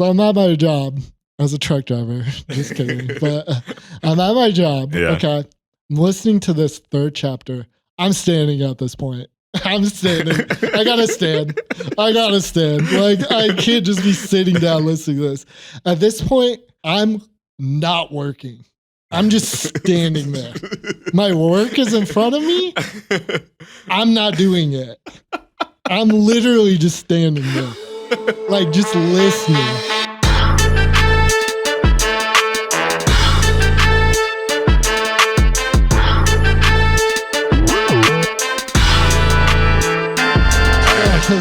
So I'm at my job as a truck driver. Just kidding. But I'm at my job. Yeah. Okay. I'm listening to this third chapter. I'm standing at this point. I'm standing. I gotta stand. Like, I can't just be sitting down listening to this. At this point, I'm not working. I'm just standing there. My work is in front of me. I'm not doing it. I'm literally just standing there. Like, just listening.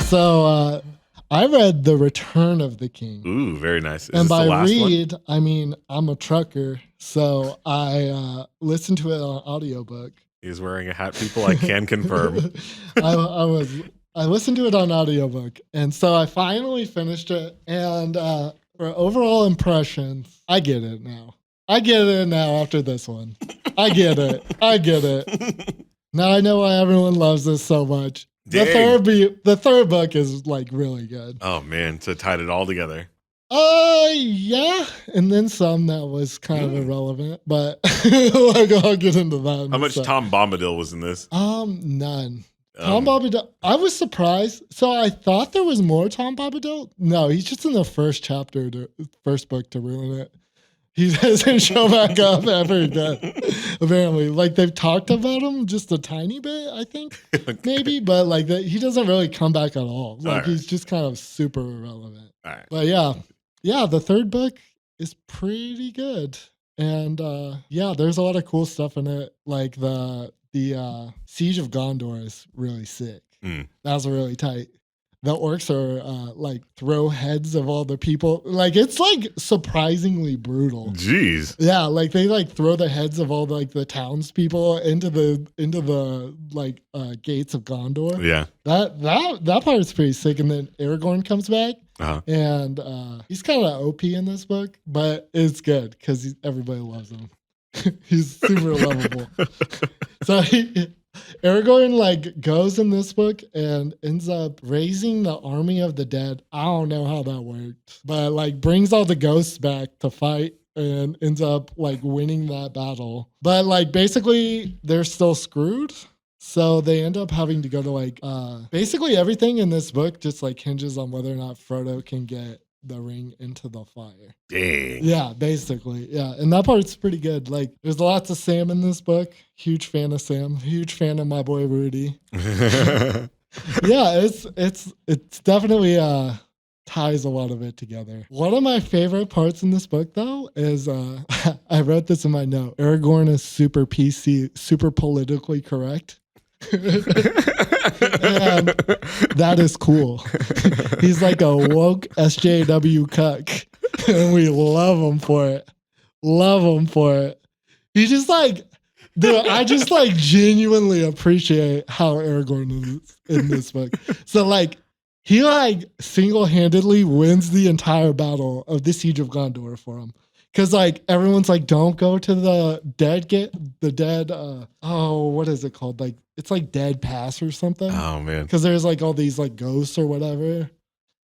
So I read The Return of the King. Ooh, very nice. Is and this by the last read, one? I mean, I'm a trucker, so I listened to it on audiobook. He's wearing a hat, people. I can confirm. I listened to it on audiobook, and so I finally finished it. And for overall impressions, I get it now. I get it now after this one. I get it. Now I know why everyone loves this so much. The third book is like really good. Oh man, so tied it all together. Yeah, and then some that was kind of irrelevant, but like I'll get into that. How much Tom Bombadil was in this? None. Tom Bombadil. I was surprised. So I thought there was more Tom Bombadil. No, he's just in the first chapter, first book to ruin it. He doesn't show back up ever again. Apparently, like they've talked about him just a tiny bit, I think, maybe, but like he doesn't really come back at all. Like he's just kind of super irrelevant. All right. But yeah, the third book is pretty good, and yeah, there's a lot of cool stuff in it. Like the Siege of Gondor is really sick. That was really tight. The orcs are like throw heads of all the people. Like it's like surprisingly brutal. Jeez. Yeah, like they like throw the heads of all like the townspeople into the like gates of Gondor. Yeah. That part is pretty sick. And then Aragorn comes back, and he's kind of OP in this book, but it's good because everybody loves him. He's super lovable. So Aragorn like goes in this book and ends up raising the army of the dead. I don't know how that worked, but like brings all the ghosts back to fight and ends up like winning that battle. But like basically they're still screwed. So they end up having to go to like basically everything in this book just like hinges on whether or not Frodo can get the ring into the fire. Dang. Yeah, basically. Yeah. And that part's pretty good. Like there's lots of Sam in this book. Huge fan of Sam. Huge fan of my boy Rudy. Yeah, it's definitely ties a lot of it together. One of my favorite parts in this book though is I wrote this in my note. Aragorn is super PC, super politically correct. And that is cool. He's like a woke SJW cuck, and we love him for it. He just like, dude, I just like genuinely appreciate how Aragorn is in this book. So like, he like single-handedly wins the entire battle of the Siege of Gondor for him. Cause like everyone's like, don't go to the dead, what is it called? Like it's like Dead Pass or something. Oh man. Cause there's like all these like ghosts or whatever.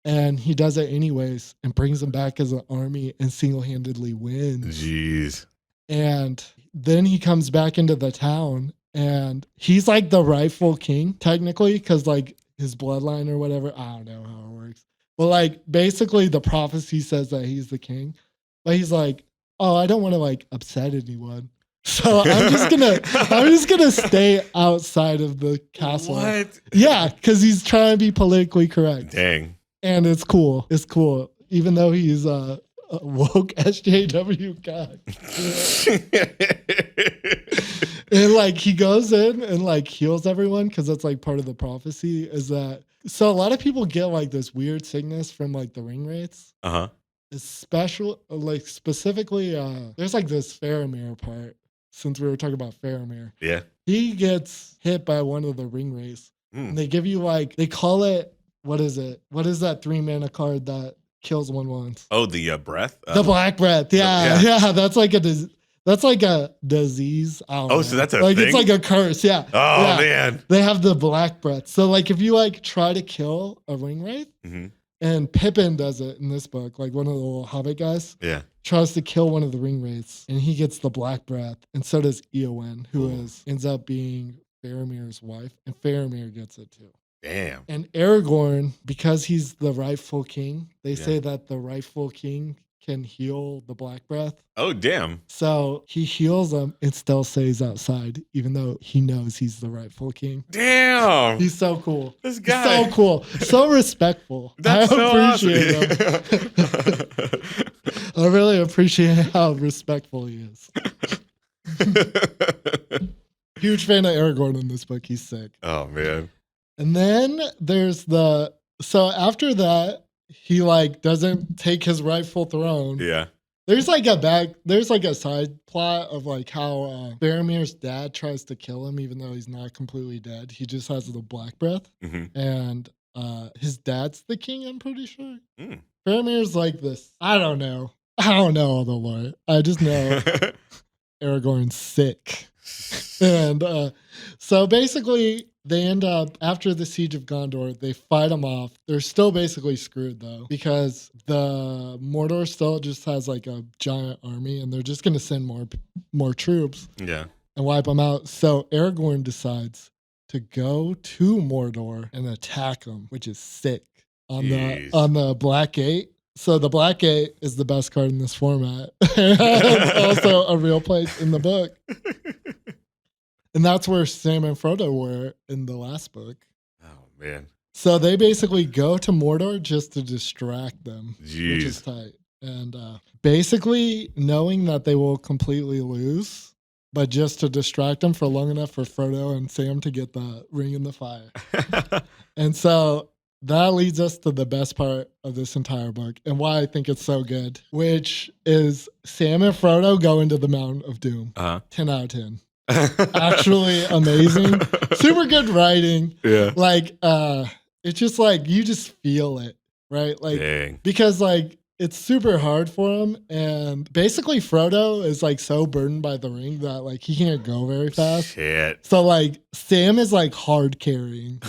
And he does it anyways and brings them back as an army and single-handedly wins. Jeez. And then he comes back into the town and he's like the rightful king technically. Cause like his bloodline or whatever. I don't know how it works. But like basically the prophecy says that he's the king. But he's like, oh, I don't want to like upset anyone. So I'm just gonna stay outside of the castle. What? Yeah, because he's trying to be politically correct. Dang. And it's cool. It's cool. Even though he's a woke SJW guy. And like he goes in and like heals everyone because that's like part of the prophecy is that. So a lot of people get like this weird sickness from like the ring wraiths. Uh-huh. Specifically, there's like this Faramir part, since we were talking about Faramir. Yeah. He gets hit by one of the ring wraiths. And they give you like, they call it, what is it? What is that 3-mana card that kills one once? Oh, the breath? The Black Breath. Yeah. That's like a disease. Oh, so that's a like thing? It's like a curse. Yeah. Oh, man. They have the Black Breath. So like if you like try to kill a ring wraith, And Pippin does it in this book, like one of the little hobbit guys. Yeah. Tries to kill one of the ring wraiths, and he gets the black breath, and so does Eowyn, who ends up being Faramir's wife, and Faramir gets it too. Damn. And Aragorn, because he's the rightful king, they say that the rightful king can heal the black breath. Oh, damn. So he heals them and still stays outside, even though he knows he's the rightful king. Damn. He's so cool. This guy. He's so cool. So respectful. That's I so appreciate him. I really appreciate how respectful he is. Huge fan of Aragorn in this book. He's sick. Oh, man. And then there's so after that, he like doesn't take his rightful throne. Yeah. There's like a side plot of like how Faramir's dad tries to kill him, even though he's not completely dead. He just has the black breath. Mm-hmm. And his dad's the king, I'm pretty sure. Mm. Faramir's like this. I don't know all the lore. I just know Aragorn's sick. And so basically, they end up, after the Siege of Gondor, they fight them off. They're still basically screwed, though, because the Mordor still just has like a giant army, and they're just going to send more troops Yeah. and wipe them out. So Aragorn decides to go to Mordor and attack them, which is sick, on the Black Gate. So the Black Gate is the best card in this format. It's also a real place in the book. And that's where Sam and Frodo were in the last book. Oh, man. So they basically go to Mordor just to distract them, Jeez. which is tight. And basically knowing that they will completely lose, but just to distract them for long enough for Frodo and Sam to get the ring in the fire. And so that leads us to the best part of this entire book and why I think it's so good, which is Sam and Frodo go into the Mountain of Doom. 10 out of 10. Actually amazing. Super good writing. Yeah. Like, it's just like, you just feel it, right? Like, Dang. because like, it's super hard for him. And basically Frodo is like so burdened by the ring that like he can't go very fast. Shit. So like Sam is like hard carrying.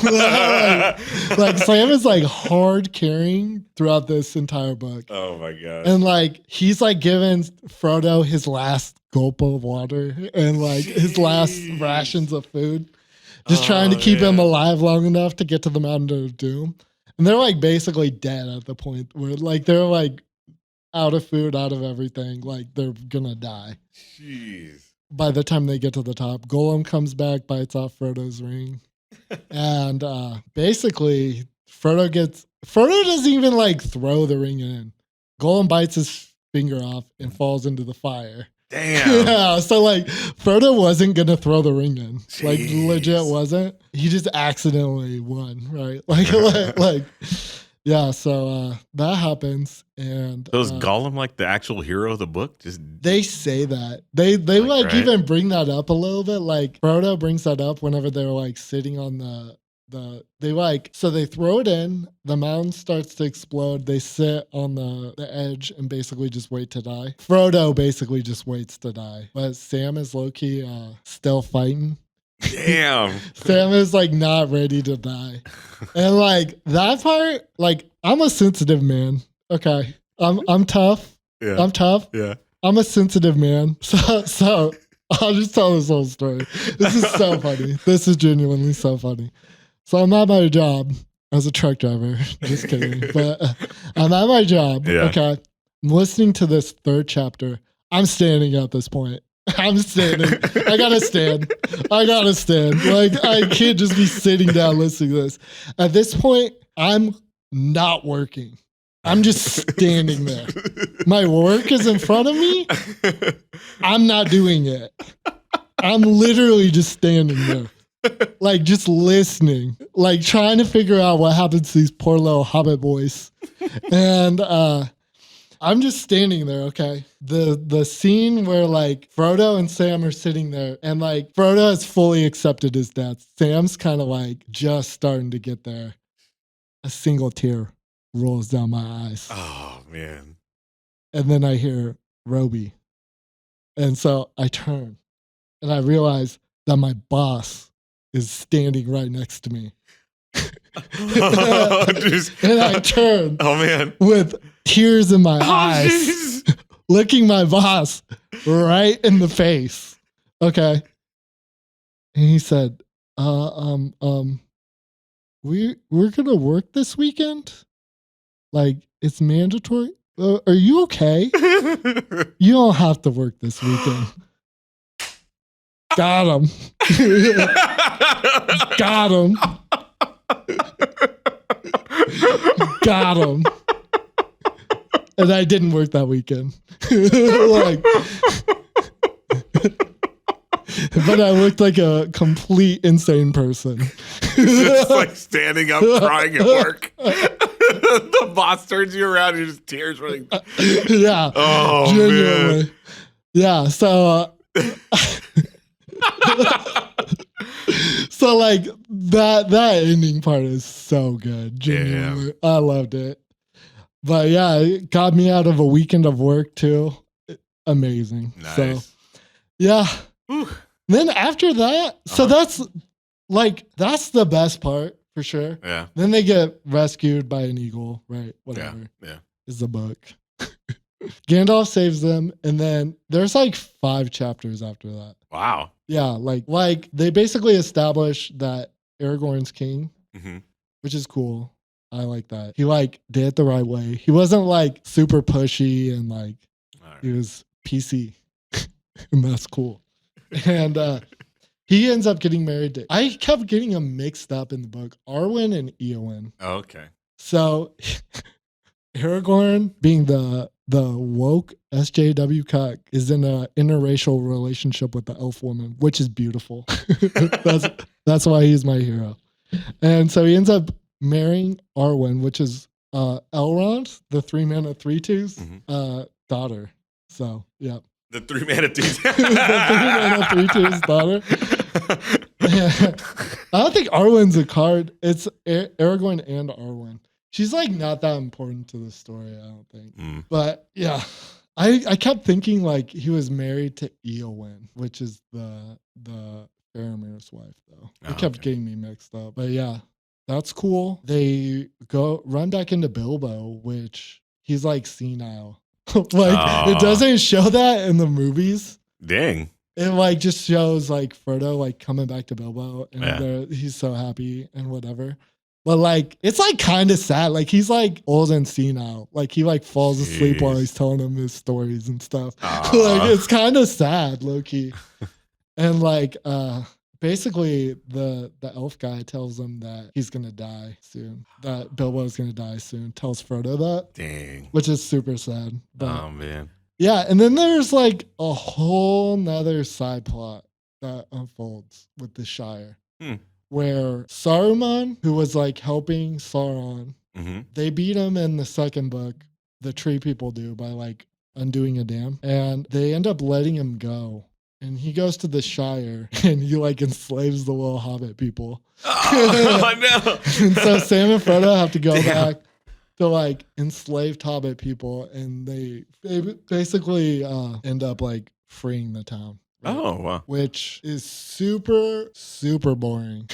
like Sam is like hard carrying throughout this entire book. Oh my God. And like he's like giving Frodo his last gulp of water and like his last rations of food. Just trying to keep him alive long enough to get to the Mountain of Doom. And they're like basically dead at the point where like they're like out of food, out of everything. Like they're gonna die. Jeez. By the time they get to the top, Gollum comes back, bites off Frodo's ring. And basically Frodo doesn't even like throw the ring in. Gollum bites his finger off and falls into the fire. Damn. Yeah, so like Frodo wasn't gonna throw the ring in. Jeez. Like legit wasn't. He just accidentally won, right? Like yeah, so that happens. And So is Gollum like the actual hero of the book? Just they say that. They like right? even bring that up a little bit. Like Frodo brings that up whenever they're like sitting on so they throw it in, the mountain starts to explode, they sit on the edge and basically just wait to die. Frodo basically just waits to die. But Sam is low-key still fighting. damn. Sam is like not ready to die. And like that part, like I'm a sensitive man. Okay. I'm tough. Yeah. I'm tough. Yeah. I'm a sensitive man. So I'll just tell this whole story. This is so funny. This is genuinely so funny. So I'm at my job as a truck driver. Just kidding. But I'm at my job. Yeah. Okay. I'm listening to this third chapter. I'm standing at this point. I'm standing. I gotta stand. Like I can't just be sitting down listening to this. At this point, I'm not working. I'm just standing there. My work is in front of me. I'm not doing it. I'm literally just standing there. Like just listening, like trying to figure out what happens to these poor little hobbit boys. And I'm just standing there, okay? The scene where like Frodo and Sam are sitting there and like Frodo has fully accepted his death. Sam's kind of like just starting to get there. A single tear rolls down my eyes. Oh man. And then I hear Roby. And so I turn and I realize that my boss is standing right next to me. And I turned. Oh man. With tears in my eyes, Geez. looking my boss right in the face. Okay. And he said, we're gonna work this weekend. Like, it's mandatory. Are you okay? You don't have to work this weekend. Got him. Got him. Got him. And I didn't work that weekend. Like, but I looked like a complete insane person. Just like standing up, crying at work. The boss turns you around, and just tears running. Yeah. Oh, genuinely. man. Yeah. So, so like that ending part is so good. Genuinely. Yeah. I loved it. But yeah, it got me out of a weekend of work too. Amazing. Nice. So yeah. Whew. Then after that, so that's the best part for sure. Yeah. Then they get rescued by an eagle, right? Whatever. Yeah. Is the book. Gandalf saves them, and then there's like 5 chapters after that. Wow. Yeah, like they basically establish that Aragorn's king, which is cool. I like that. He like did it the right way. He wasn't like super pushy and like he was PC. And that's cool. And he ends up getting married to, I kept getting him mixed up in the book, Arwen and Eowyn. Oh, okay. So Aragorn, being the woke SJW cuck, is in an interracial relationship with the elf woman, which is beautiful. That's why he's my hero. And so he ends up marrying Arwen, which is Elrond, the 3-mana 3/2's daughter. So yeah. The 3-mana 2. The 3-mana 3/2's daughter. I don't think Arwen's a card. It's Aragorn and Arwen. She's like not that important to the story, I don't think. But yeah, I kept thinking like he was married to Eowyn, which is the Faramir's wife, though. It kept getting me mixed up. But yeah, that's cool. They run back into Bilbo, which he's like senile. It doesn't show that in the movies. Dang. It like just shows like Frodo like coming back to Bilbo and he's so happy and whatever. But like it's like kind of sad. Like he's like old and senile. Like he like falls asleep while he's telling him his stories and stuff. Like it's kind of sad, low key. And like basically the elf guy tells him that he's gonna die soon. That Bilbo's gonna die soon. Tells Frodo that. Dang. Which is super sad. But, oh man. Yeah, and then there's like a whole nother side plot that unfolds with the Shire. Where Saruman, who was like helping Sauron, they beat him in the second book. The tree people do by like undoing a dam. And they end up letting him go. And he goes to the Shire and he like enslaves the little hobbit people. Oh, no. And so Sam and Frodo have to go back to like enslaved hobbit people. And they basically end up like freeing the town. Right? Oh, wow. Which is super, super boring.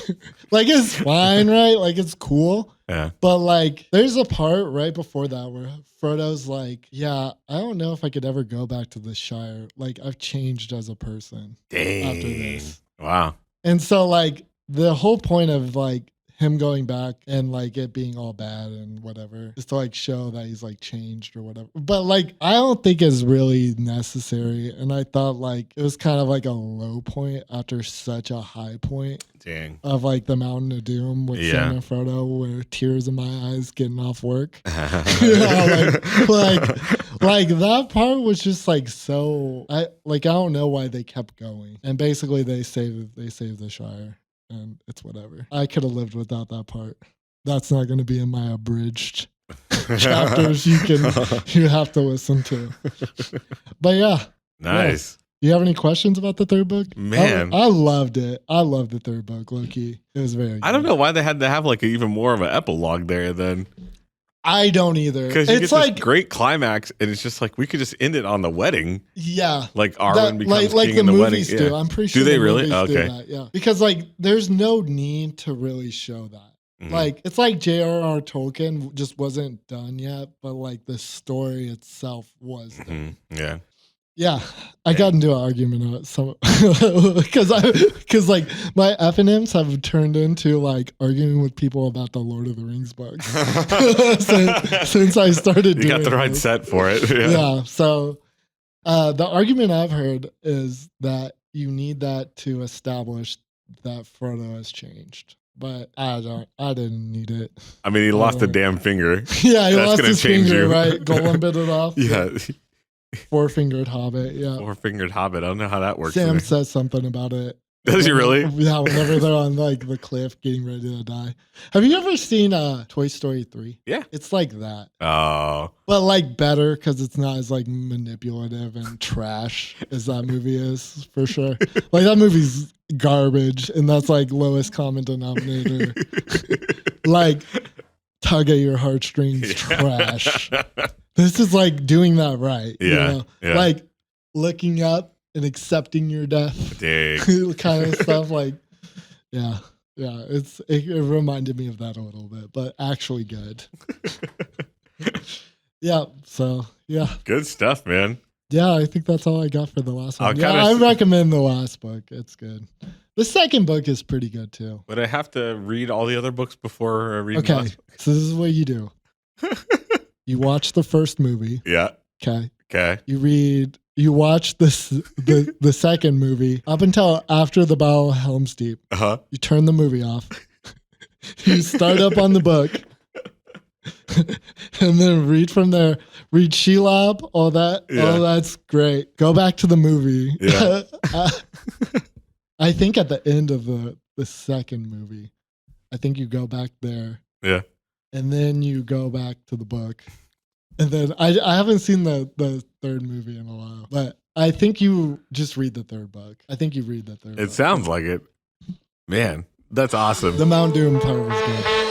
Like, it's fine, right? Like, it's cool. Yeah. But, like, there's a part right before that where Frodo's like, yeah, I don't know if I could ever go back to the Shire. Like, I've changed as a person. Dang. After this. Wow. And so, like, the whole point of, like, him going back and like it being all bad and whatever is to like show that he's like changed or whatever. But like I don't think it's really necessary. And I thought like it was kind of like a low point after such a high point. Dang. Of like the Mountain of Doom with Sam and Frodo, where tears in my eyes getting off work. like that part was just like so. I don't know why they kept going. And basically they saved the Shire. And it's whatever. I could have lived without that part. That's not going to be in my abridged chapters you have to listen to. But yeah. Nice. Do you have any questions about the third book? Man. I loved it. I loved the third book, low-key. It was very good. I don't know why they had to have like even more of an epilogue there then. I don't either. Because you get this great climax, and it's just like we could just end it on the wedding. Yeah, like Arwen becomes king in the movies wedding. do. I'm pretty sure. Do they really? Okay. Do that, yeah, because like there's no need to really show that. Like, it's like J.R.R. Tolkien just wasn't done yet, but like the story itself was done. Yeah. Yeah, I got into an argument about some because like my F&Ms have turned into like arguing with people about the Lord of the Rings books since I started. You got the right set for it. Yeah. So the argument I've heard is that you need that to establish that Frodo has changed. But I didn't need it. I mean, he lost a damn finger. Yeah, he lost his finger, you. right? Golem bit it off. Yeah. Four-fingered hobbit, yeah. Four-fingered hobbit. I don't know how that works. Sam says something about it. Does he really? Yeah, whenever they're on like the cliff getting ready to die. Have you ever seen Toy Story 3? Yeah. It's like that. Oh. But like better because it's not as like manipulative and trash as that movie is, for sure. Like that movie's garbage and that's like lowest common denominator. Like tug at your heartstrings trash. This is like doing that right. Yeah. Like looking up and accepting your death. Kind of stuff. Like, yeah. It reminded me of that a little bit, but actually good. Yeah. So, yeah. Good stuff, man. Yeah, I think that's all I got for the last one. I recommend the last book. It's good. The second book is pretty good too. But I have to read all the other books before I read Okay. the last book. So this is what you do. You watch the first movie. Yeah. Okay. You watch the second movie up until after the Battle of Helm's Deep. You turn the movie off. You start up on the book. And then read from there. Read Shelob, all that. Yeah. Oh, that's great. Go back to the movie. Yeah. I think at the end of the second movie, I think you go back there. Yeah. And then you go back to the book. And then I haven't seen the third movie in a while, but I think you just read the third book. I think you read the third book. It sounds like it. Man, that's awesome. The Mount Doom part was good.